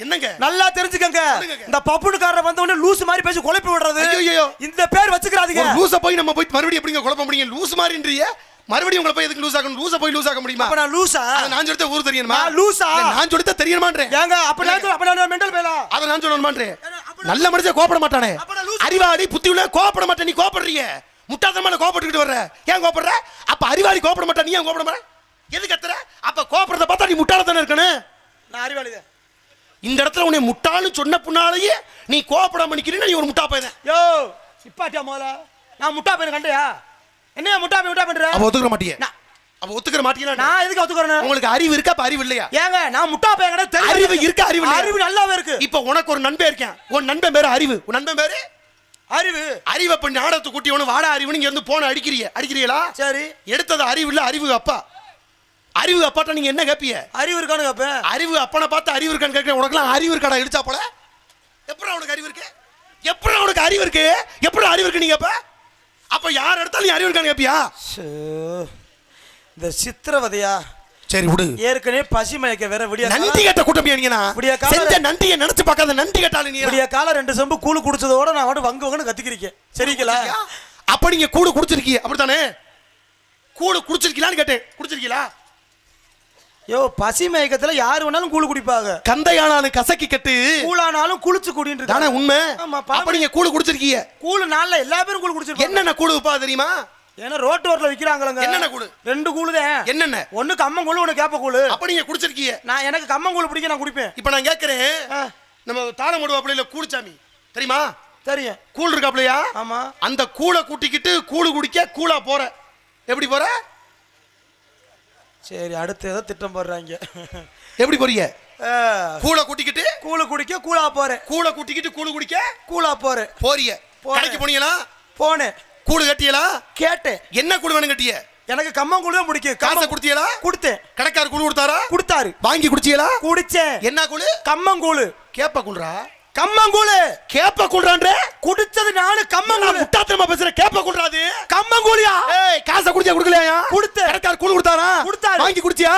என்னங்க நல்லா தெரிஞ்சுக்கங்க. இந்த பப்புனுக்காரரை வந்த உடனே லூஸ் மாதிரி பேசி குழப்பி விடுறது. ஐயோ இந்த பேர் வச்சுக்கிறாதீங்க. லூச போய் நம்ம போய் மறுபடியும் எப்படிங்க குழப்ப முடியும்? லூஸ் மாதிரின்றியே மறுபடியும் உங்களை போய் எதுக்கு லூஸ் ஆகணும்? லூச போய் லூஸ் ஆக முடியுமா? அப்ப நான் லூசா? நான் சொல்லிட்ட ஊர் தெரியணுமா? லூசா? நான் சொல்லிட்ட தெரியணுமான்றேன். ஏங்க அப்ப நான் மெண்டல் பேலா? அத நான் சொல்லணுமான்றேன். நல்ல மனுஷன் கோபப்பட மாட்டானே. அறிவாளி புத்தி உள்ள கோபப்பட மாட்டே. நீ கோபப்படுறீங்க. முட்டாள்தனமா கோபப்பட்டுக்கிட்டு வர்ற. ஏன் கோபப்படுற? அப்ப அறிவாளி கோபப்பட மாட்டா, நீ ஏன் கோபப்பட மாட்டே? எது கத்துற? அப்ப கோபப்படுறத பார்த்தா நீ முட்டாள்தானே இருக்கணும். நான் அறிவாளிதான். இந்த இடத்துல உன்னை முட்டாள்னு சொன்ன புண்ணாலேயே நீ கோபப்படாம நிக்கிறீன்னா நீ ஒரு முட்டா பையன். யோ சிப்பாட்டியா மோல. நான் முட்டா பையன் கண்டியா? என்ன முட்டா பண்ற? அப்ப ஒத்துக்க மாட்டியே. அப்ப ஒத்துக்க மாட்டீங்களா? நான் எதுக்கு ஒத்துக்கறேன்? உங்களுக்கு அறிவு இருக்கா? அப்ப அறிவு இல்லையா? ஏங்க நான் முட்டா பையன் கடை தெரியும். அறிவு இருக்கா? அறிவு இல்லையா? அறிவு நல்லாவே இருக்கு. இப்ப உனக்கு ஒரு நண்பன் இருக்கான். உன் நண்பன் பேரு அறிவு. உன் நண்பன் பேரு அறிவு. அறிவை பண்ணி நாடகத்தை கூட்டி ஒன்று வாடா அறிவுன்னு இங்க இருந்து போன அடிக்கிறீங்களா? சரி, எடுத்தது அறிவு இல்ல, அறிவு அப்பா. அறிவு அப்பாட்ட நீங்க என்ன கேப்பீங்க? அறிவு இருக்கான்னு கேப்பேன். அறிவு அப்பனை பார்த்து அறிவு இருக்கான்னு கேட்க. உனக்குலாம் அறிவு இருக்காடா? இடிச்சா போல எப்படி உனக்கு அறிவு இருக்கு? எப்படி உனக்கு அறிவு இருக்கு? எப்படி அறிவு இருக்கு நீங்க? அப்ப யார் எடுத்தாலும் நீ அறிவு இருக்கான்னு கேப்பியா? இந்த சித்திரவதையா? சரி விடு. ஏற்கனவே பசி மயக்க வேற. விடிய நந்தி கட்ட கூட்டம் நீங்கனா செஞ்ச நந்தியை நினைச்சு பார்க்காத. நந்தி கட்டால நீ விடிய கால 2 செம்பு கூழு குடிச்சதோட நான் வந்து வங்கவங்கன்னு கத்திக்கிறீங்க. சரிங்களா? அப்ப நீங்க கூழு குடிச்சிருக்கீங்க அப்படித்தானே? கூழு குடிச்சிருக்கீங்களான்னு கேட்டேன். குடிச்சிருக்கீங்களா? யோ பசி மயக்கத்துல யாரு வேணாலும் கூழு குடிப்பாங்க. கந்தையானாலும் கசக்கி கட்டு, கூழானாலும் குளிச்சு குடின்னு தானே உண்மை. அப்ப நீங்க கூழு குடிச்சிருக்கீங்க. கூழு நாள்ல எல்லா பேரும் கூழு குடிச்சிருக்காங்க. என்னென்ன கூழு வைப்பா தெரியுமா? ஏன்னா ரோட்டு ஓரத்துல விக்கிறாங்களங்க. என்னென்ன கூழு? 2 கூழு தான். என்னென்ன? ஒன்னு கம்மங்கூழு, ஒன்னு கேப்ப கூழு. அப்ப நீங்க குடிச்சிருக்கீங்க. நான் எனக்கு கம்மங்கூழு பிடிக்கும், நான் குடிப்பேன். இப்ப நான் கேக்குறேன், நம்ம தாளமுடு அப்படில கூழ்சாமி தெரியுமா? தெரியும். கூழ் இருக்காப்லையா? ஆமா. அந்த கூழை கூட்டிக்கிட்டு கூழு குடிக்க கூழா போற. எப்படி போற? சரி, அடுத்து ஏதோ திட்டம் போடுறாங்க. எப்படி போறீங்க? கூழை கூட்டிக்கிட்டு கூழு குடிக்க கூழா போற. கூழை கூட்டிக்கிட்டு கூழு குடிக்க கூழா போற. போறீங்க. கடைக்கு போனீங்களா? போனேன். கூழு கட்டியலா? கேட்டேன். என்ன கூழு வேணும் கட்டிய? எனக்கு கம்மங்கூழு தான் பிடிக்கும். காசை கொடுத்தீங்களா? கொடுத்தேன். கடைக்காரர் கூழு கொடுத்தாரா? கொடுத்தாரு. வாங்கி குடிச்சீங்களா? குடிச்சேன். என்ன கூழு? கம்மங்கூழு. கேப்ப கூழ்றா? கம்மங்கூழு. கேப்ப கூழ்றான்றே? குடிச்சது நானு. கம்மங்கூழு. முட்டாத்தனமா பேசுற. கேப்ப கூழ்றாது கம்மங்கூழியா? ஏய் காசை குடிச்சா குடுக்கலையா? கொடுத்தேன். கடைக்காரர் கூழு கொடுத்தாரா? கொடுத்தாரு. வாங்கி குடிச்சியா?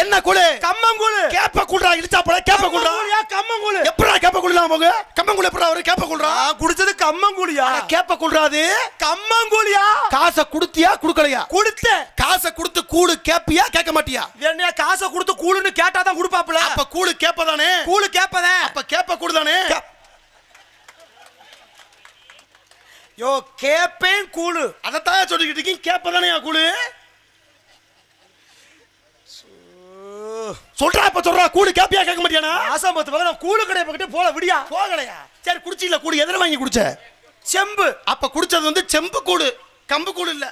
என்ன கூழு? கம்மங்கூழு. கேப்ப கூழ்றா. இழுச்சா போல கேப்ப கூழ்றா. கம்மங்கூழு. எப்பறா கேப்ப கூழ்லாம் போங்க? கம்மங்கூழு எப்பறா வர? கேப்ப கூழ்றா. குடிச்சது கம்மங்கூழியா? கேப்ப கூழ்றாது கம்மங்கூழியா? காசை குடுத்தியா குடுக்கலையா? கொடுத்தேன். காசை கொடுத்து கூழு கேப்பியா கேட்க மாட்டியா? என்ன காசை கொடுத்து கூழுன்னு கேட்டா தான் கொடுப்பாப்ல. அப்ப கூழு கேப்பதானே? கூழு கேப்பதே. அப்ப கேப்ப கூடுதானே? யோ கேப்பேன் கூழு. அதத்தான் சொல்லிக்கிட்டு இருக்கீங்க. கேப்பதானே கூழு? சொல்றா இப்ப சொல்றா. கூழு கேப்பியா கேட்க மாட்டியானா? ஆசாமத்து வர நான் கூழு கடை பக்கத்து போல விடியா போகலையா? சரி குடிச்சில கூழு எதுல வாங்கி குடிச்ச? செம்பு. அப்ப குடிச்சது வந்து செம்பு கூழு, கம்பு கூழு இல்ல.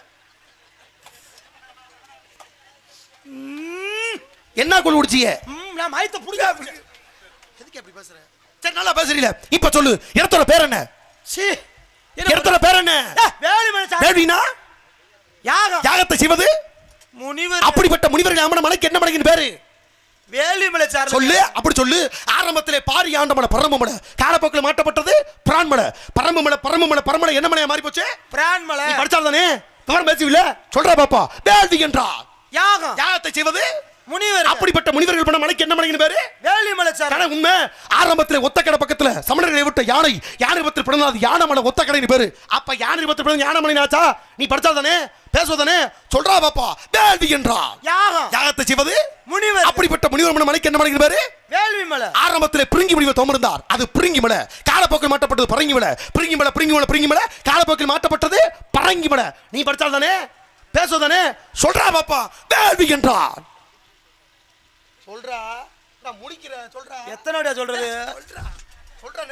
என்ன கூழு குடிச்சிய? நான் மயத்தை புடிங்க. எதுக்கு அப்படி பேசுற? சரி நல்லா பேசுறீல. இப்ப சொல்லு இடத்தோட பேர் என்ன? சீ இடத்தோட பேர் என்ன? வேலிமலை. வேலினா யாகம். யாகத்தை செய்வது முனிவர். அப்படிப்பட்ட முனிவர்கள் அம்மன மலைக்கு என்ன மலைக்கு பேரு? வேலிமலை. சார் சொல்லு. அப்படி சொல்லு. ஆரம்பத்திலே பாரி ஆண்டமலை பரமமலை, காலப்போக்கில் மாற்றப்பட்டது பிரான்மலை. பரமமலை பரமமலை பரமலை என்ன மலையா மாறி போச்சு? பிரான்மலை. நீ படிச்சாதானே விவரம் பேசுவில்ல? சொல்றா பாப்பா. வேள்வி என்றால் யாகம். யாகத்தை செய்வது முனிவர். அப்படிப்பட்ட முனிவர்கள் பண்ண மலைக்கு என்ன மலைக்கு பேரு? வேலிமலை. சார் உண்மை. ஆரம்பத்திலே ஒத்தக்கடை பக்கத்துல சமணர்களை விட்ட யானை, யானை விபத்தில் பிறந்தது யானைமலை ஒத்தக்கடைன்னு பேரு. அப்ப யானை விபத்தில் பிறந்த யானை மலை ஆச்சா? நீ படிச்சாதானே பேசுவதானே? சொல்றா பாப்பா. வேள்வி என்றால் யாகம். யாகத்தை செய்வது முனிவர். அப்படிப்பட்ட முனிவர் பண்ண மலைக்கு என்ன மலைக்கு பேரு? வேள்விமலை. ஆரம்பத்திலே பிரிங்கி முனிவர் தோமர்ந்தார். அது பிரிங்கிமலை. காலப்போக்கில் மாற்றப்பட்டது பரங்கிமலை. பிரிங்கிமலை பிரிங்கிமலை பிரிங்கிமலை. காலப்போக்கில் மாற்றப்பட்டது பரங்கிமலை. நீ படிச்சாதானே பேசுவதானே? சொல்றா பாப்பா. வேள்வி என்றால் சொல்றா. நான் முடிக்கிறேன். சொல்றா. எத்தனை சொல்றது? சொல்றா. சொல்றா.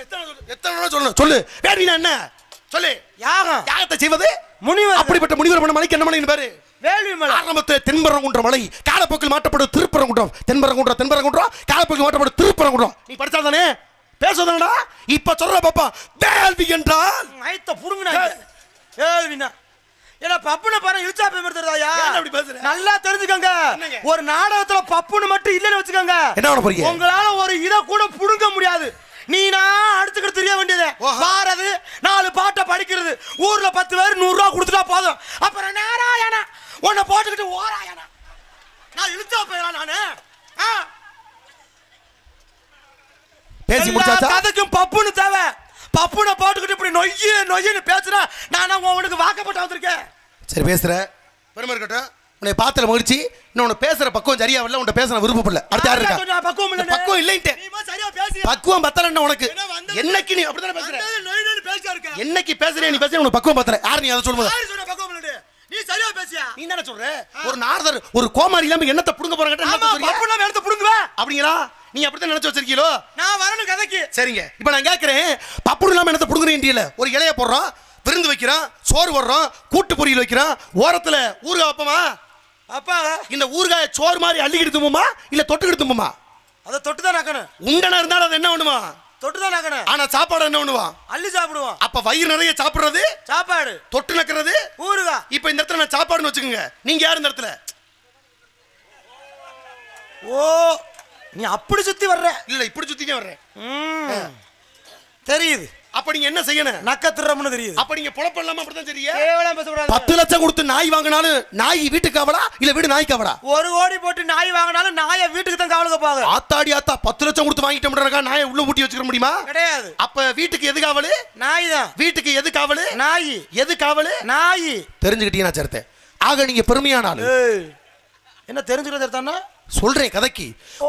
எத்தனை சொல்லணும்? சொல்லு. வேள்வினா என்ன? சொல்லு. யாகம். யாகத்தை செய்வது முனிவர். அப்படிப்பட்ட முனிவர் பண்ண மலைக்கு என்ன மலைன்னு பேரு? வேள்விமலை. ஆரம்பத்தில் தென்பரங்குன்ற மலை, காலப்போக்கில் மாற்றப்படும் திருப்பரங்குன்றம். தென்பரங்குன்றம் தென்பரங்குன்றம், காலப்போக்கில் மாற்றப்படும் திருப்பரங்குன்றம். நீ படிச்சாதானே பேசுவதானடா? இப்ப சொல்ற பாப்பா. வேள்வி என்றால் மயத்தை புடுங்கினா. வேள்வினா ஏன்னா பப்புன பாரு இழுச்சா பேமர்தறாயா? அப்படி பேசுற. நல்லா தெரிஞ்சுக்கங்க. ஒரு நாடகத்துல பப்புன மட்டும் இல்லன்னு வெச்சுக்கங்க. என்ன பண்ண போறீங்க? உங்களால ஒரு இத கூட புடுங்க முடியாது. நீனா அடிச்சுக்கிட்டு தெரிய வேண்டியது. பாரது 4 பாட்டை படிக்கிறது. ஊர்ல 10 பேர் 100 ரூபாய் கொடுத்துட்டா போதும். அப்புறம் நாராயணா உன்னை போட்டுக்கிட்டு ஓராயணா. நான் இழுச்சா போயலாம் நானு. பேசி முடிச்சாச்சா? அதுக்கும் பப்புன்னு தேவை. பப்புனை போட்டுக்கிட்டு இப்படி நொய்யின்னு பேசுனா நான் உனக்கு வாக்கப்பட்டு வந்திருக்கேன். சரி பேசுற பெருமை இருக்கட்டும். உன்னை பாத்துல மகிழ்ச்சி. இன்னும் உன்னை பேசுற பக்குவம் சரியா வரல. உன்னை பேச விருப்பம் இல்ல. அடுத்த யாரு இருக்கா? பக்குவம் இல்லைன்ட்டு. பக்குவம் பத்தல உனக்கு. என்னைக்கு நீ அப்படிதானே பேசுற? என்னைக்கு பேசுறே நீ பேசுற உனக்கு பக்குவம் பத்தல. யார் நீ அதை சொல்லுங்க. நீ சரியா பேசியா? நீ தானே சொல்ற ஒரு நார்தர் ஒரு கோமாரி இல்லாம என்னத்தை புடுங்க போறாங்க கேட்டா என்ன சொல்றீங்க? பப்புனா எடுத்து புடுங்குவா அப்படிங்களா? நீ அப்படிதான் நினைச்சு வச்சிருக்கீங்களோ? நான் வரணும் கதைக்கு. சரிங்க. இப்போ நான் கேக்குறேன் பப்புடு இல்லாம என்னத்தை புடுங்குறீங்கல? ஒரு இலைய போடுறோம், விருந்து வைக்கிறோம், சோறு போடுறோம், கூட்டு பொரியல் வைக்கிறோம், ஓரத்துல ஊறுகாய் வைப்போமா? அப்பா இந்த ஊறுகாய் சோறு மாதிரி அள்ளிக்கிட்டு தும்புமா இல்ல தொட்டுக்கிட்டு தும்புமா? அதை தொட்டு தான் நக்கணும். உண்டனா இருந்தாலும் அது என்ன பண்ணுமா? தொட்டு தான் நக்கணும். ஆனா சாப்பாடு என்ன பண்ணுவான்? அள்ளி சாப்பிடுவான். அப்ப வயிறு நிறைய சாப்பிடுறது சாப்பாடு, தொட்டு நக்கிறது ஊறுகாய். இப்போ இந்த இடத்துல நான் சாப்பாடுன்னு வச்சுக்கோங்க. நீங்க யார் இந்த இடத்துல? ஓ நீ அப்படி சுத்தி வர்ற? இல்ல இப்படி சுத்திட்டே வர்றேன். தெரியுது. அப்ப நீங்க என்ன செய்யணும்? நக்கத்துறம்னு தெரியுது. அப்ப நீங்க பொழப்பு இல்லாம அப்படிதான் தெரியுது. கேவலம் பேசக்கூடாது. 10 லட்சம் கொடுத்து நாய் வாங்கினாலும் நாய் வீட்டுக்கு காவலா இல்ல வீடு நாய் காவலா? 1 கோடி போட்டு நாய் வாங்கினாலும் நாயை வீட்டுக்கு தான் காவலுக்கு போவாங்க. ஆத்தாடி ஆத்தா 10 லட்சம் கொடுத்து வாங்கிட்டோம்ன்றக்கா நாயை உள்ள பூட்டி வச்சுக்க முடியுமா? கிடையாது. அப்ப வீட்டுக்கு எது காவலு? நாய் தான். வீட்டுக்கு எது காவலு? நாய். எது காவலு? நாய். தெரிஞ்சுக்கிட்டீங்கன்னா சேர்த்தே. ஆக நீங்க பெருமையான ஆளு. என்ன தெரிஞ்சுக்கிறது தானே சொல்றேன் கதைக்கு.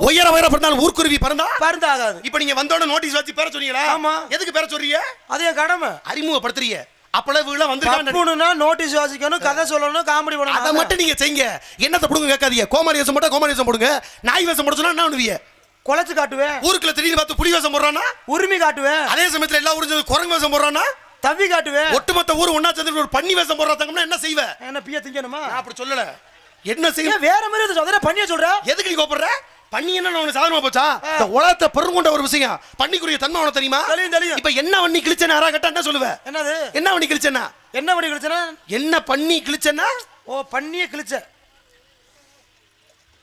உயர உயர பிறந்தாலும் ஊர்க்குருவி பறந்தா பறந்தாகாது. இப்ப நீங்க வந்தோட நோட்டீஸ் வச்சு பேர சொன்னீங்களா? ஆமா. எதுக்கு பேர சொல்றீங்க? அதே கடமை. அறிமுகப்படுத்துறீங்க. அப்பளவுல வந்து பப்புனா நோட்டீஸ் வாசிக்கணும், கதை சொல்லணும், காமெடி பண்ணணும். அத மட்டும் நீங்க செய்யுங்க. என்னத்த புடுங்க கேட்காதீங்க. கோமாரி வேஷம் போட்டா கோமாரி வேஷம் போடுங்க. நாய் வேஷம் போட சொன்னா என்ன பண்ணுவீங்க? குலைச்சு காட்டுவேன். ஊருக்குள்ள திடீர்னு பார்த்து புலி வேஷம் போடுறானா உரிமை காட்டுவேன். அதே சமயத்துல எல்லா ஊரும் சேர்ந்து குரங்கு வேஷம் போடுறானா தவி காட்டுவேன். ஒட்டுமொத்த ஊர் ஒண்ணா சேர்ந்து ஒரு பண்ணி வேஷம் போடுறாங்கன்னா என்ன செய்வ? என்ன பிய திங்கணுமா? நான் அப்படி சொல்லல. என்ன செய்ய வேற மாதிரி சொல்ற பண்ணிய சொல்ற? எதுக்கு நீ கோபப்படுற? பண்ணி என்ன உனக்கு சாதனமா போச்சா? இந்த உலகத்தை பெருங்கொண்ட ஒரு விஷயம். பண்ணிக்குரிய தன்மை உனக்கு தெரியுமா? தெரியும். இப்ப என்ன பண்ணி கிழிச்சேன்னா யாரா கேட்டா என்ன சொல்லுவ? என்னது? என்ன பண்ணி கிழிச்சேன்னா? என்ன பண்ணி கிழிச்சேன்னா? என்ன பண்ணி கிழிச்சேன்னா? ஓ பண்ணிய கிழிச்ச.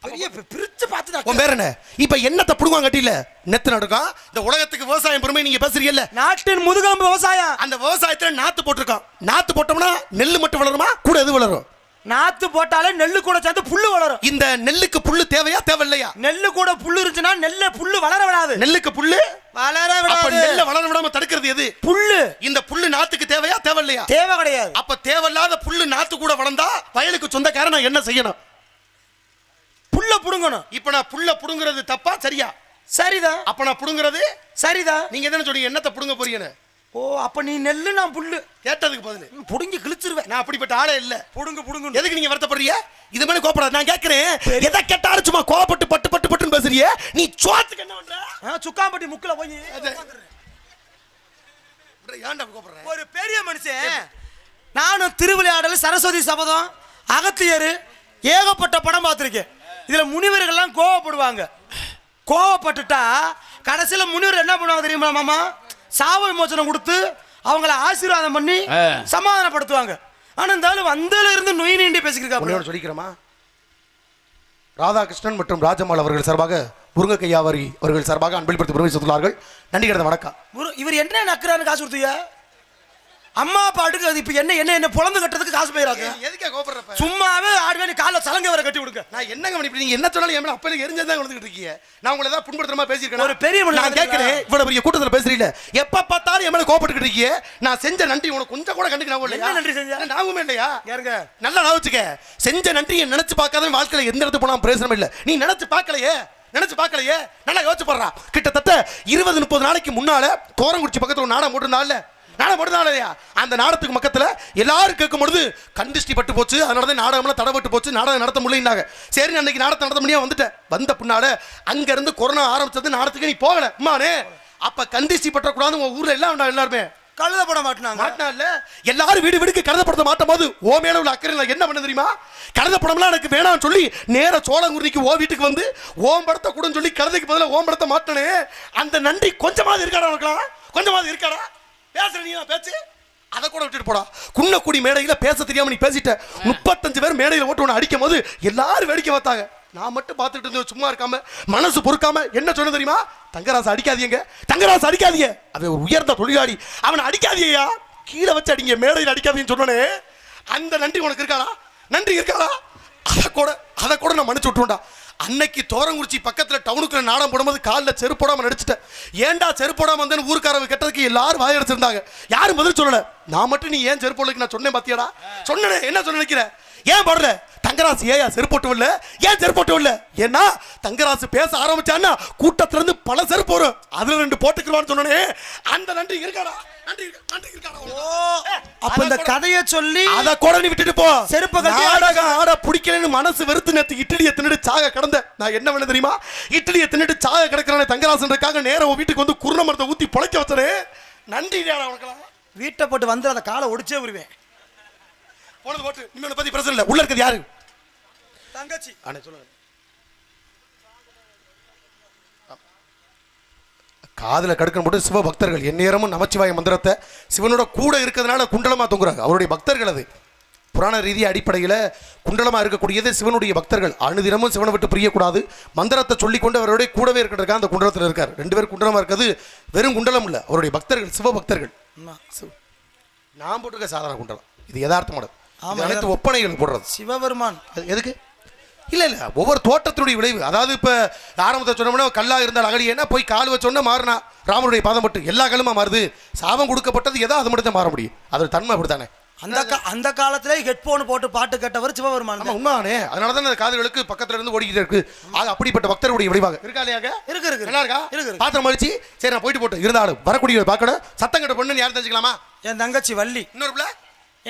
பெரிய பிரிச்சு பார்த்து உன் பேர் என்ன? இப்ப என்னத்தை புடுவாங்க கட்டில நெத்து நடக்கும். இந்த உலகத்துக்கு விவசாயம் பெருமை நீங்க பேசுறீங்கல்ல. நாட்டின் முதுகெலும்பு விவசாயம். அந்த விவசாயத்துல நாத்து போட்டிருக்கோம். நாத்து போட்டோம்னா நெல்லு மட்டும் வளருமா கூட எது வளரும்? நாத்து போட்டாலே நெல்லு கூட சேர்ந்து புல்லு வளரும். இந்த நெல்லுக்கு புல்லு தேவையா தேவையில்லையா? நெல்லு கூட புல்லு இருந்துச்சுன்னா நெல்ல புல்லு வளர விடாது. நெல்லுக்கு புல்லு வளர விடாது. அப்ப நெல்ல வளர விடாம தடுக்கிறது எது? புல்லு. இந்த புல்லு நாத்துக்கு தேவையா தேவையில்லையா? தேவை கிடையாது. அப்ப தேவையில்லாத புல்லு நாத்து கூட வளர்ந்தா வயலுக்கு சொந்தக்காரன் நான் என்ன செய்யணும்? புல்ல புடுங்கணும். இப்ப நான் புல்ல புடுங்கிறது தப்பா சரியா? சரிதான். அப்ப நான் புடுங்கிறது சரிதான். நீங்க என்ன சொல்றீங்க? என்னத்தை புடுங்க போறீங்கன்னு? ஓ அப்ப நீ நெல்லு நான் புல்லு கேட்டதுக்கு பதில் புடுங்கி கிழிச்சிருவேன். நான் அப்படிப்பட்ட ஆளே இல்ல. புடுங்க எதுக்கு நீங்க வருத்தப்படுறீங்க? இது மாதிரி கோபப்படாத. நான் கேட்கிறேன் எதை கேட்டாலும் சும்மா கோபப்பட்டு பட்டு பட்டு பட்டுன்னு பேசுறியே. நீ சோத்துக்கு என்ன பண்ற? சுக்காம்பட்டி முக்குல போய் ஏன்டா கோபப்படுற? ஒரு பெரிய மனுஷன். நானும் திருவிளையாடல், சரஸ்வதி சபதம், அகத்தியர் ஏகப்பட்ட படம் பார்த்திருக்கேன். இதுல முனிவர்கள்லாம் கோவப்படுவாங்க. கோவப்பட்டுட்டா கடைசியில முனிவர் என்ன பண்ணுவாங்க தெரியுமா மாமா? சாவ விமோசனம் கொடுத்து அவங்கள ஆசீர்வாதம் பண்ணி சமாதானப்படுத்துவாங்க. ஆனா இருந்தாலும் வந்தல இருந்து நொய் நீண்டி பேசிக்கிறேன். சொல்லிக்கிறோமா? ராதாகிருஷ்ணன் மற்றும் ராஜம்மாள் அவர்கள் சார்பாக முருங்கைக்கையாவரி அவர்கள் சார்பாக அன்பளிப்படுத்தி பெருமை சேர்த்துள்ளார்கள். நன்றி கிடந்த வணக்கம். இவர் என்ன நக்குறாரு? காசு கொடுத்தீங்க அம்மா பாட்டுக்கு. அது இப்ப என்ன என்ன என்ன பொழந்து கட்டுறதுக்கு காசு போயிடாது. எதுக்கே கோபப்படுறப்ப? சும்மாவே ஆடுவேன். கால சலங்க வர கட்டி கொடுங்க. நான் என்னங்க பண்ணி நீங்க என்ன சொன்னாலும் ஏன் அப்ப எரிஞ்சதான் வந்துட்டு இருக்கீங்க. நான் உங்களை ஏதாவது புண்படுத்துறமா பேசியிருக்கேன்? ஒரு பெரிய நான் கேட்கிறேன். இவ்வளவு பெரிய கூட்டத்தில் பேசுறீங்க. எப்ப பார்த்தாலும் என் மேல கோபப்பட்டுக்கிட்டு இருக்கீங்க. நான் செஞ்ச நன்றி உனக்கு கொஞ்சம் கூட கண்டுக்க இல்லையா? என்ன நன்றி செஞ்ச? நாவுமே இல்லையா? யாருங்க? நல்லா ஞாபகம். செஞ்ச நன்றியை நினைச்சு பார்க்காத வாழ்க்கையில எந்த இடத்துக்கு போனாலும் பிரயோஜனம் இல்லை. நீ நினைச்சு பார்க்கலையே நல்லா யோசிச்சு பாடுறா. கிட்டத்தட்ட 20-30 நாளைக்கு முன்னால தோரங்குறிச்சி பக்கத்துல ஒரு நாடகம் போட்டிருந்தால அந்த நாடகத்துக்கு பக்கத்துல எல்லாரும் கேட்கும் பொழுது கண்டிஷ்டி பட்டு போச்சு. அதனால நாடகம்லாம் தடப்பட்டு போச்சு. நாடகம் நடத்த முடியல. சரி அன்னைக்கு நாடகம் நடத்த முடியாம வந்துட்டேன். வந்த பின்னால அங்க இருந்து கொரோனா ஆரம்பிச்சது. நாடகத்துக்கு நீ போகல அம்மானே. அப்ப கண்டிஷ்டி பற்றக்கூடாது. உங்க ஊர்ல எல்லாம் எல்லாருமே கழுதப்பட மாட்டாங்க. எல்லாரும் வீடு வீடுக்கு கழுதப்படத்தை மாட்டும் போது ஓ மேல உள்ள அக்கறை என்ன பண்ண தெரியுமா? கழுதப்படம்லாம் எனக்கு வேணாம்னு சொல்லி நேர சோழங்குறிக்கு ஓ வீட்டுக்கு வந்து ஓம் படத்தை கூட சொல்லி கழுதைக்கு பதிலாக ஓம் படத்தை மாட்டனே. அந்த நன்றி கொஞ்சமாவது இருக்காடா உனக்கு? கொஞ்சமாவது இருக்காடா? பேசுற நீ பேச்சு அதை கூட விட்டுட்டு போடா. குன்னக்குடி மேடையில பேச தெரியாம நீ பேசிட்ட. 35 பேர் மேடையில ஓட்டு உன்னை அடிக்கும் போது எல்லாரும் வேடிக்கை பார்த்தாங்க. நான் மட்டும் பார்த்துட்டு இருந்தேன் சும்மா இருக்காம மனசு பொறுக்காம. என்ன சொன்ன தெரியுமா? தங்கராசு அடிக்காதீங்க, தங்கராசு அடிக்காதீங்க. அவன் ஒரு உயர்ந்த தொழிலாளி, அவனை அடிக்காதீயா, கீழே வச்சு அடிங்க, மேடையில் அடிக்காதீங்கன்னு சொன்னே. அந்த நன்றி உனக்கு இருக்காடா? நன்றி இருக்காடா? அதை கூட நான் மன்னிச்சு விட்டுருண்டா. அன்னைக்கு தோரங்குறிச்சி பக்கத்துல டவுனுக்குள்ள நாடகம் போடும்போது காலில் செருப்பு போடாம நடிச்சிட்டேன். ஏன்டா செருப்பு போடாம வந்தேன்னு ஊருக்காரங்க கெட்டதுக்கு எல்லாரும் வாய் அடிச்சிருந்தாங்க. யாரும் பதில் சொல்லல. நான் மட்டும் நீ ஏன் செருப்பு போடலைக்கு நான் சொன்னேன் பாத்தியாடா. சொன்னேன். என்ன சொன்ன நினைக்கிற? ஏன் போடல? தங்கராசு ஏயா செருப்பு போட்டு இல்ல? ஏன் செருப்பு போட்டு இல்ல? ஏன்னா தங்கராசு பேச ஆரம்பிச்சான்னா கூட்டத்துல இருந்து பல செருப்பு வரும். அதுல 2 போட்டுக்கலாம்னு சொன்னனே. அந்த நன்றி இருக்காடா. நன்றி இருக்காடா. அப்ப இந்த கதையை சொல்லி அத கூட நீ விட்டுட்டு போ. செருப்பு நாடகம் ஆட பிடிக்கலன்னு மனசு வெறுத்து நேத்து இட்லியை தின்னுட்டு சாக கிடந்த. நான் என்ன வேணும் தெரியுமா? இட்லியை தின்னுட்டு சாக கிடக்குறானே தங்கராசன்றக்காக நேரம் வீட்டுக்கு வந்து குருண மரத்தை ஊத்தி பொழைக்க வச்சனே. நன்றி உனக்கெல்லாம். வீட்டை போட்டு வந்து அந்த காலை ஒடிச்சே விடுவேன். போனது போட்டு இனிமே பத்தி பிரச்சனை இல்லை. உள்ள இருக்கிறது யாரு? தங்கச்சி. அண்ணே சொல்லுங்க. காதுல கடுக்கணும் போட்டு சிவ பக்தர்கள் எந்நேரமும் நமச்சிவாய மந்திரத்தை சிவனோட கூட இருக்கிறதுனால குண்டலமா தொங்குறாங்க. அவருடைய பக்தர்கள் அது. புராண ரீதிய அடிப்படையில் குண்டலமா இருக்கக்கூடியது சிவனுடைய பக்தர்கள். அனுதினமும் சிவனை விட்டு பிரியக்கூடாது. மந்திரத்தை சொல்லிக்கொண்டு அவருடைய கூடவே இருக்கிறதுக்காக அந்த குண்டலத்தில் இருக்கார். 2 பேர் குண்டலமா இருக்கிறது வெறும் குண்டலம் இல்லை, அவருடைய பக்தர்கள், சிவ பக்தர்கள். நான் போட்டிருக்க சாதாரண குண்டலம் இது யதார்த்தமானது. அனைத்து ஒப்பனைகள் போடுறது சிவபெருமான். எதுக்கு? இல்ல இல்ல, ஒவ்வொரு தோட்டத்தினுடைய விளைவு. அதாவது இப்ப ஆரம்பத்தை சொன்னோம்னா கல்லா இருந்தால் அகடி என்ன போய் கால் வச்சோன்னா மாறினா ராமனுடைய பாதம் பட்டு எல்லா கல்லுமா மாறுது. சாபம் கொடுக்கப்பட்டது ஏதோ அது மட்டும் தான் மாற முடியும். அதோட தன்மை அப்படித்தானே. அந்த காலத்திலே ஹெட்போன் போட்டு பாட்டு கேட்டவர் சிவபெருமான். உண்மையானே. அதனால தான் காதுகளுக்கு பக்கத்துல இருந்து ஓடிக்கிட்டே இருக்கு. அது அப்படிப்பட்ட பக்தருடைய விளைவாக இருக்கா இல்லையா? இருக்கு. நல்லா இருக்கா? இருக்கு. பாத்திரம் மடிச்சு சரி நான் போயிட்டு போட்டு இருந்தாலும் வரக்கூடிய பார்க்கணும். சத்தம் கட்ட பொண்ணு யாரும் தெரிஞ்சுக்கலாமா? என் தங்கச்சி வள்ளி. இன்னொரு பிள்ளை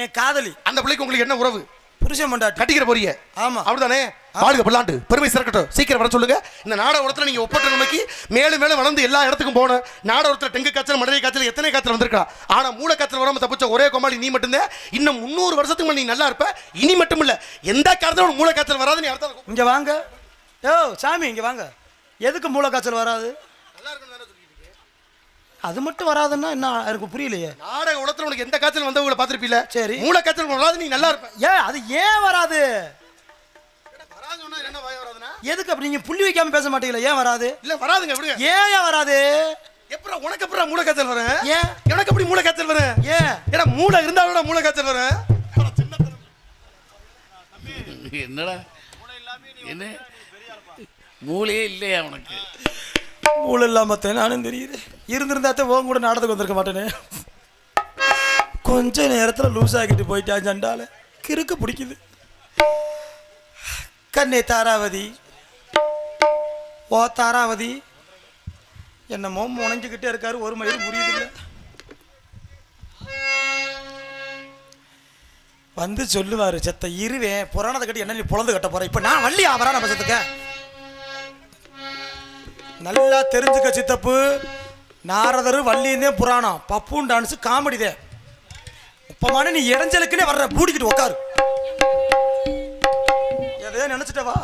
என் காதலி. அந்த பிள்ளைக்கு உங்களுக்கு என்ன உறவு? புருஷன் மண்டாட்டி கட்டிக்கிற போறீங்க. ஆமா அப்படிதானே. வாழ்க பல்லாண்டு பெருமை சிறக்கட்டும். சீக்கிரம் வர சொல்லுங்க. இந்த நாடகத்துல நீங்க ஒப்பற்ற நிலைமைக்கு மேலும் மேலும் வளர்ந்து எல்லா இடத்துக்கும் போகணும். நாடகத்துல டெங்கு காய்ச்சல், மதுரை காய்ச்சல், எத்தனை காய்ச்சல் வந்திருக்கா. ஆனா மூளை காய்ச்சல் வராம தப்பிச்ச ஒரே கோமாளி நீ மட்டும்தான். இன்னும் 300 வருஷத்துக்கு மேல நீ நல்லா இருப்ப. இனி மட்டும் இல்ல, எந்த காலத்துல மூளை காய்ச்சல் வராது. நீ அர்த்தம் இங்க வாங்க. யோ சாமி இங்க வாங்க. எதுக்கு மூளை காய்ச்சல் வராது? நல்லா இருக்கு. அது மட்டும் வராதுன்னா என்ன எனக்கு புரியலையே. நாடக உலகத்துல உனக்கு எந்த காய்ச்சல் வந்தவங்களை பார்த்திருப்பீல. சரி மூளை காய்ச்சல் வராது, நீ நல்லா இருப்ப. ஏன் அது ஏன் வராது? வராதுன்னா என்ன வாய் வராதுன்னா எதுக்கு அப்படி நீங்க புள்ளி வைக்காம பேச மாட்டீங்களா? ஏன் வராது? இல்ல வராதுங்க. விடுங்க. ஏன் வராது? எப்பறா உனக்கு எப்பறா மூளை காய்ச்சல் வரும்? ஏன் எனக்கு எப்படி மூளை காய்ச்சல் வரும்? ஏன் ஏடா மூளை இருந்தாலோட மூளை காய்ச்சல் வரும். என்னடா என்ன மூளையே இல்லையா உனக்கு? மூளை இல்லாம நானும் தெரியுது. இருந்திருந்தாத்த உன் கூட நாடகத்துக்கு வந்திருக்க மாட்டேனே. கொஞ்ச நேரத்தில் லூஸ் ஆகிட்டு போயிட்டா ஜண்டால. கிறுக்கு பிடிக்குது. கண்ணே தாராவதி, ஓ தாராவதி என்னமோ முனைஞ்சுக்கிட்டே இருக்காரு. ஒரு மயில் புரியுதில்லை. வந்து சொல்லுவாரு செத்த இருவேன் புராணத்தை கட்டி என்ன நீ பொழந்து கட்ட போற. இப்ப நான் வள்ளியா வரா நம்ம செத்துக்க. நல்லா தெரிஞ்சுக்க சித்தப்பு. நாரதரு வள்ளியுமே புராணம், பப்பும் டான்ஸ் காமெடிதே. இப்பமான நீ இடைஞ்சலுக்குன்னே வர்ற. பூடிக்கிட்டு உட்காரு. எதையோ நினைச்சிட்ட வா.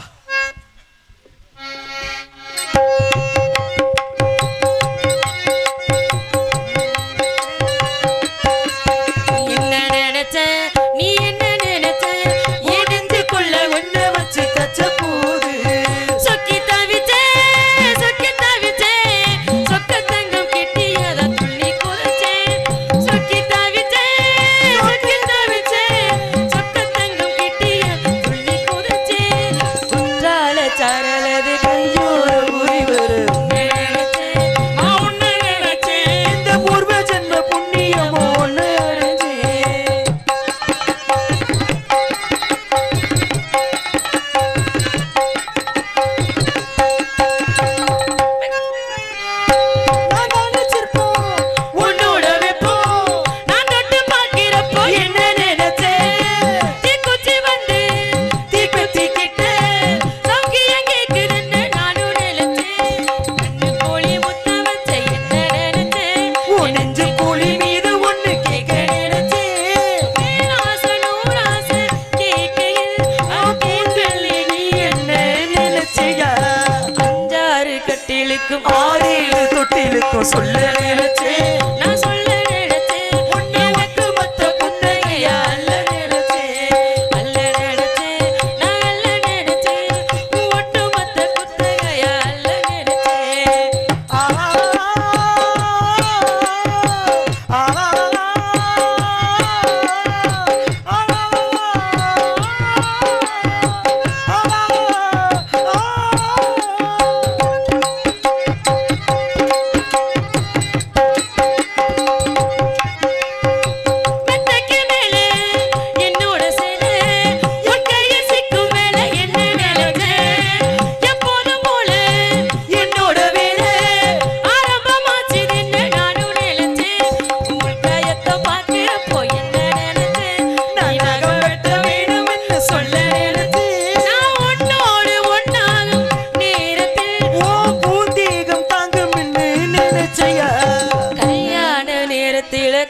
சொல்ல நினைச்சே நான் சொல்ல நினைச்சே உனக்கு மொத்த குந்தையா அல்ல நினைச்சே நான் அல்ல நினைச்சே ஒட்டு மொத்த குந்தையா அல்ல நினைச்சே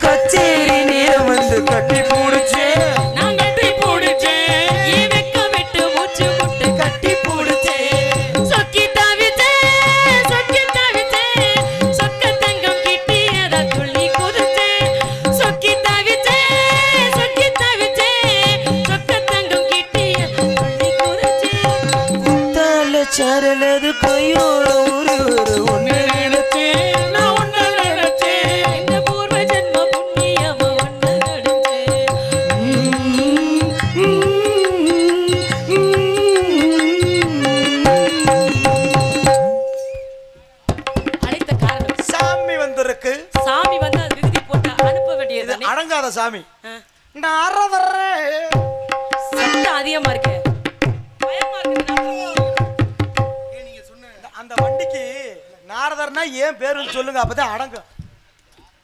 கச்சேரி நேரம் வந்து கட்டி பூடிச்சேன் நான் கட்டி பூடிச்சேன் ஏ வெக்க விட்டு மூச்சு முட்டு கட்டி பூடிச்சேன் சொக்கி தாவிச்சேன் சொக்க தங்கம் கிட்டி அத துள்ளி குதிச்சேன் சொக்கி தாவிச்சேன் சொக்க தங்கம் கிட்டி அத துள்ளி குதிச்சேன் குத்தால சரலது கையோட ஒரு ஒன்று நினைச்சேன் நான் ஒன்ன நினைச்சேன் இந்த பூர்வ ஜென்ம புண்ணியம் ஒன்ன நினைச்சேன் அழைத்த காரணம் சாமி வந்திருக்கு சாமி வந்து அது விகுதி போட்டு அனுப்ப வேண்டியது இது அடங்காத சாமி நான் வர்றேன் சத்தம் அதிகமா இருக்கு பயமா இருக்கு அந்த வண்டிக்கு நாரதர்னா ஏன் பேருன்னு சொல்லுங்க அப்பதான் அடங்கும்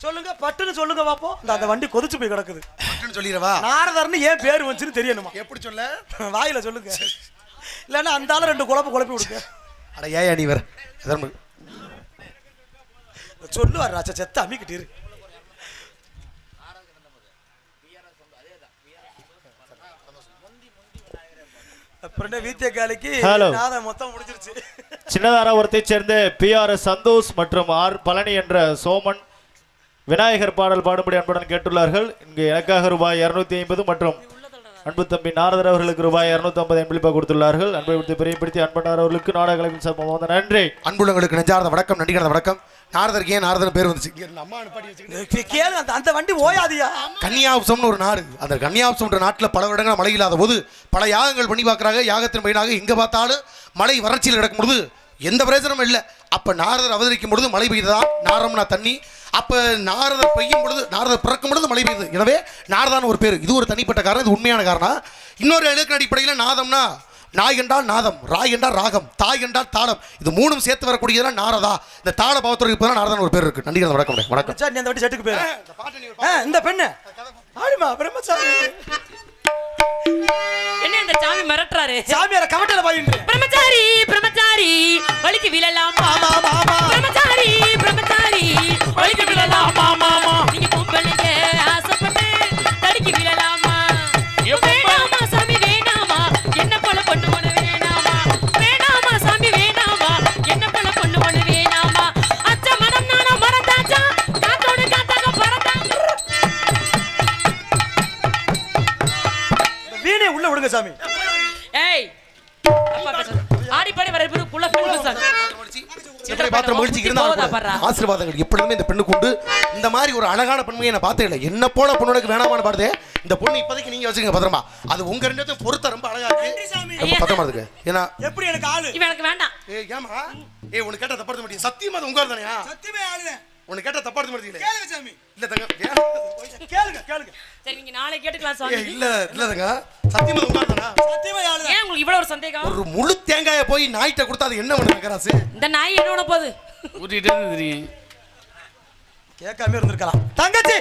சொல்லுங்க பட்டுன்னு சொல்லுங்க பாப்போம் அந்த வண்டி கொதிச்சு போய் கிடக்குது பட்டுன்னு சொல்லிடவா நாரதர்னு ஏன் பேர் வந்துச்சுன்னு தெரியணுமா எப்படி சொல்ல வாயில சொல்லுங்க இல்லன்னா அந்த ஆளு 2 குழப்பி விடுங்க அட ஏன் நீ வேற தர்ம சொல்லுவார் ராஜா செத்த அமிக்கிட்டு இரு அப்புறம் வீத்திய காலிக்கு Hello. நாதம் மொத்தம் முடிஞ்சிருச்சு சின்னதாராபுரத்தைச் சேர்ந்த பிஆர் சந்தோஷ் மற்றும் ஆர் பழனி என்ற சோமன் விநாயகர் பாடல் பாடும்படி அன்புடன் கேட்டுள்ளார்கள். இங்கு எனக்காக ரூபாய் 250 மற்றும் அன்பு தம்பி நாரதர் அவர்களுக்கு ரூபாய் 250 அன்பளிப்பாக கொடுத்துள்ளார்கள். அன்பை விடுத்து பிரியப்படுத்தி அன்பனார் அவர்களுக்கு நாடக கலைஞர் சார்பாக நன்றி. அன்புள்ளங்களுக்கு நெஞ்சார்ந்த வணக்கம், நன்றிகள வணக்கம். நாரதருக்கு ஏன் நாரதர் பேர் வந்துச்சு? இங்க அம்மா அனுப்பி வச்சுக்கிட்டு கேளு அந்த வண்டி ஓயாதியா கன்னியாகுப்சம்னு ஒரு நாடு. அந்த கன்னியாகுப்சம்ன்ற நாட்டில் பல வருடங்கள் மழை இல்லாத போது பல யாகங்கள் பண்ணி பார்க்குறாங்க. யாகத்தின் பயனாக எங்கே பார்த்தாலும் மழை வறட்சியில் கிடக்கும் பொழுது எந்த பிரயோஜனமும் இல்லை. அப்போ நாரதர் அவதரிக்கும் பொழுது மழை பெய்ததான். நாரம்னா தண்ணி. அப்போ நாரதர் பெய்யும் பொழுது, நாரதர் பிறக்கும் பொழுது மழை பெய்யுது. எனவே நாரதான்னு ஒரு பேர். இது ஒரு தனிப்பட்ட காரணம், இது உண்மையான காரணம். இன்னொரு இலக்கண அடிப்படையில் நாதம்னா நாய் என்றால் நாதம், ராய் என்றால் ராகம், தாய் என்றால் தாளம். இது மூணும் சேர்த்து வரக்கூடியதான் நாரதா. இந்த தாள பாவத்தோடு இருப்பதான் நாரதான் ஒரு பேர் இருக்கு. நன்றி, வணக்கம். வணக்கம். நீ அந்த வண்டி செட்டுக்கு பேரு இந்த பெண்ணு ஆடிமா பிரம்மசாமி என்ன இந்த சாமி மிரட்டுறாரு? சாமியார கவட்டல பாயின்னு பிரம்மச்சாரி வலிக்கு விழலாம் மாமா பிரம்மச்சாரி வலிக்கு விழலாம் மாமா நீங்க பொம்பளைங்க ஆசைப்பட்டு தடிக்கு விழலாமா வேணாமா சாமி வேணாமா என்ன போல பொண்ணு ஒண்ணு வேணாமா வேணாமா சாமி வேணாமா என்ன போல பொண்ணு ஒண்ணு வேணாமா அச்ச மனம் நானா மறந்தாச்சா காத்தோடு காத்தாக பறந்தாங்க வீணே உள்ள விடுங்க சாமி ஏய் அப்பா பேசு ஆடி பாடி வர புள்ள புள்ள சார் எப்படி பாத்திரம் மகிழ்ச்சி இருந்தாலும் ஆசீர்வாதங்கள் எப்பொழுதுமே இந்த பெண்ணுக்கு உண்டு. இந்த மாதிரி ஒரு அழகான பெண்மையை நான் பார்த்தே இல்லை. என்ன போல பொண்ணுக்கு வேணாமான்னு பாடுதே. இந்த பொண்ணு இப்போதைக்கு நீங்க வச்சுக்கங்க பத்திரமா. அது உங்க ரெண்டு பொறுத்த ரொம்ப அழகா இருக்கு, ரொம்ப பத்திரமா இருக்கு. ஏன்னா எப்படி எனக்கு ஆளு இவன் எனக்கு வேண்டாம். ஏமா உனக்கு கேட்ட தப்பாடுத்த மாட்டீங்க. சத்தியமா அது உங்க தானே? சத்தியமே ஆளுங்க உனக்கு கேட்ட தப்பாடுத்த மாட்டீங்களே. கேளுங்க சாமி. இல்ல தங்க கேளுங்க சரி நீங்க நாளை கேட்டுக்கலாம் சாமி. இல்ல தங்க சத்தியமா அது உங்க தானா? சத்தியமே ஆளுங்க. ஏன் உங்களுக்கு இவ்வளவு ஒரு சந்தேகம்? ஒரு முழு தேங்காயை போய் நாய்ட்ட கொடுத்தா அது என்ன பண்ணுங்க கராசு? இந்த நாய் என்னோட போகுது ஊட்டிகிட்டே இருந்து தெரியும். கேட்காம இருந்திருக்கலாம். தங்கச்சி